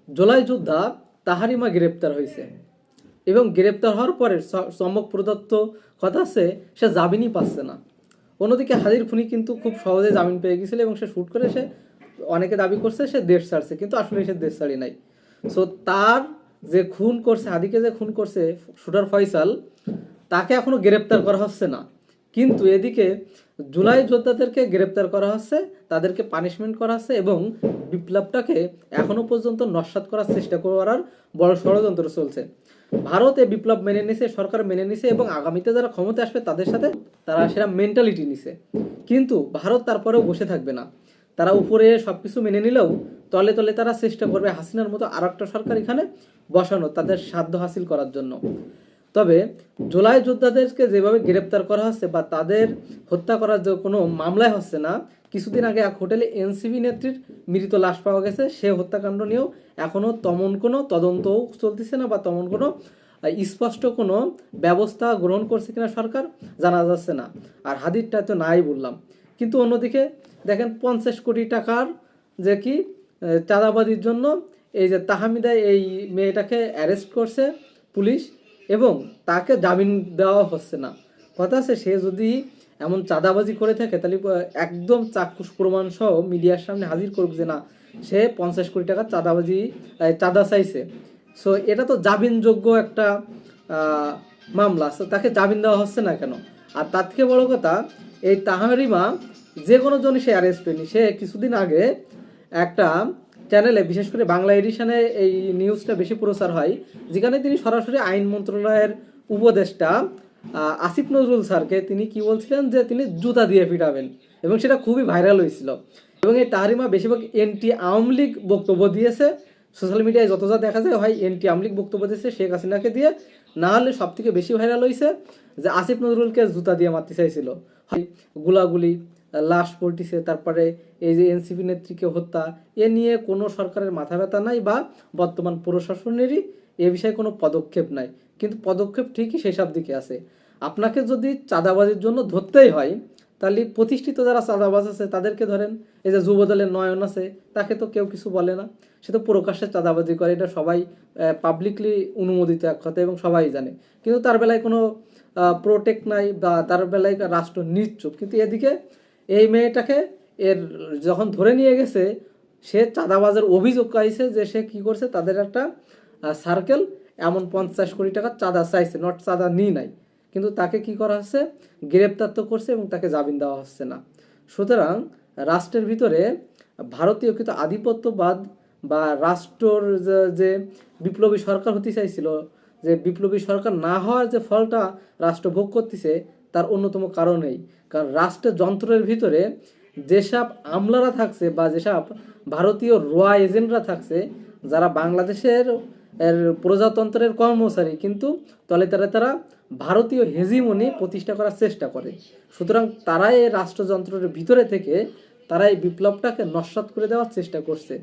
জুলাই যোদ্ধা তাহারিমা গ্রেপ্তার হয়েছে এবং গ্রেপ্তার হওয়ার পরে চমক প্রদত্ত কথা আছে, সে জামিনই পাচ্ছে না। অন্যদিকে হাদির খুনি কিন্তু খুব সহজে জামিন পেয়ে গেছিল এবং সে শুট করে সে অনেকে দাবি করছে সে দেশ ছাড়ছে, কিন্তু আসলে সে দেশ ছাড়ি নাই। সো তার যে খুন করছে, হাদিকে যে খুন করছে শুটার ফয়সাল, তাকে এখনো গ্রেপ্তার করা হচ্ছে না। কিন্তু এদিকে জুলাই যোদ্ধাদেরকে গ্রেপ্তার করা হচ্ছে, তাদেরকে পানিশমেন্ট করা হচ্ছে এবং বিপ্লবটাকে এখনো পর্যন্ত নস্যাৎ করার চেষ্টা করার বড় ষড়যন্ত্র চলছে। ভারত এই বিপ্লব মেনে নিছে, সরকার মেনে নিছে এবং আগামীতে যারা ক্ষমতা আসবে তাদের সাথে তারা সেরা মেন্টালিটি নিছে। কিন্তু ভারত তারপরেও বসে থাকবে না। তারা উপরে সবকিছু মেনে নিলেও তলে তলে তারা চেষ্টা করবে হাসিনার মতো আর একটা সরকার এখানে বসানো, তাদের সাধ্য হাসিল করার জন্য। তবে জুলাই যোদ্ধাদেরকে যেভাবে গ্রেপ্তার করা হচ্ছে বা তাদের হত্যা করার যে কোনো মামলায় হচ্ছে না, কিছুদিন আগে এক হোটেলে এনসিপি নেত্রীর মৃত লাশ পাওয়া গেছে, সে হত্যাকাণ্ড নিয়েও এখনো তেমন কোনো তদন্তও চলতেছে না বা তেমন কোনো স্পষ্ট কোনো ব্যবস্থা গ্রহণ করছে কিনা সরকার জানা যাচ্ছে না। আর হাদিরটা তো নাই বললাম। কিন্তু অন্যদিকে দেখেন 50 কোটি টাকার যে কি চাঁদাবাজির জন্য এই যে তাহমিদা এই মেয়েটাকে অ্যারেস্ট করছে পুলিশ এবং তাকে জামিন দেওয়া হচ্ছে না। কথা আছে, সে যদি এমন চাঁদাবাজি করে থাকে তাহলে একদম চাক্ষুষ প্রমাণ সহ মিডিয়ার সামনে হাজির করুক যে না, সে 50 কোটি টাকা চাঁদা চাইছে। সো এটা তো জামিনযোগ্য একটা মামলা, সো তাকে জামিন দেওয়া হচ্ছে না কেন? আর তার থেকে বড় কথা, এই তাহারিমা যে কোনো জনই সে অ্যারেস্ট হয়নি। সে কিছুদিন আগে একটা চ্যানেলে, বিশেষ করে বাংলা এডিশনে এই নিউজটা বেশি প্রচার হয়, যেখানে তিনি সরাসরি আইন মন্ত্রণালয়ের উপদেষ্টা আসিফ নজরুল স্যারকে তিনি কি বলছিলেন যে তিনি জুতা দিয়ে পিটাবেন, এবং সেটা খুবই ভাইরাল হয়েছিল। এবং এই তাহারিমা বেশিরভাগ এনটি আওয়ামী লীগ বক্তব্য দিয়েছে। সোশ্যাল মিডিয়ায় যত যা দেখা যায় হয় এনটি আওয়ামী লীগ বক্তব্য দিয়েছে শেখ হাসিনাকে দিয়ে, না হলে সব থেকে বেশি ভাইরাল হয়েছে যে আসিফ নজরুলকে জুতা দিয়ে মারতে চাইছিল। হয় গুলাগুলি, লাশ পল্টিছে, তারপরে এই যে এনসিপি নেত্রীকে হত্যা, এ নিয়ে কোনো সরকারের মাথা ব্যথা নাই বা বর্তমান প্রশাসনেরই এ বিষয়ে কোনো পদক্ষেপ নাই। কিন্তু পদক্ষেপ ঠিকই সেসব দিকে আছে। আপনাকে যদি চাঁদাবাজির জন্য ধরতেই হয় তাহলে প্রতিষ্ঠিত যারা চাঁদাবাজ আছে তাদেরকে ধরেন। এই যে যুবদলের নয়ন আছে, তাকে তো কেউ কিছু বলে না, সে তো প্রকাশ্যে চাঁদাবাজি করে, এটা সবাই পাবলিকলি অনুমোদিত এক কথা এবং সবাই জানে। কিন্তু তার বেলায় কোনো প্রোটেক্ট নাই বা তার বেলায় রাষ্ট্র নিশ্চুপ। কিন্তু এদিকে এই মেয়েটাকে এর যখন ধরে নিয়ে গেছে, সে চাঁদাবাজের অভিযোগ পাইছে যে সে কি করছে, তাদের একটা সার্কেল এমন 50 কোটি টাকা চাঁদা চাইছে, নট চাঁদা নিয়ে নাই, কিন্তু তাকে কি করা হচ্ছে, গ্রেপ্তার তো করছে এবং তাকে জামিন দেওয়া হচ্ছে না। সুতরাং রাষ্ট্রের ভিতরে ভারতীয় কিন্তু আধিপত্যবাদ বা রাষ্ট্রর যে বিপ্লবী সরকার হতে চাইছিল, যে বিপ্লবী সরকার না হওয়ার যে ফলটা রাষ্ট্র ভোগ করতেছে, তার অন্যতম কারণ এই। কারণ রাষ্ট্রের যন্ত্রের ভিতরে যেসব আমলারা থাকছে বা যেসব ভারতীয় রয়া এজেন্টরা থাকছে, যারা বাংলাদেশের প্রজাতন্ত্রের কর্মচারী, কিন্তু তলে তলে তারা ভারতীয় হেজিমনি প্রতিষ্ঠা করার চেষ্টা করে। সুতরাং তারা এই রাষ্ট্রযন্ত্রের ভিতরে থেকে তারা এই বিপ্লবটাকে নস্যাৎ করে দেওয়ার চেষ্টা করছে।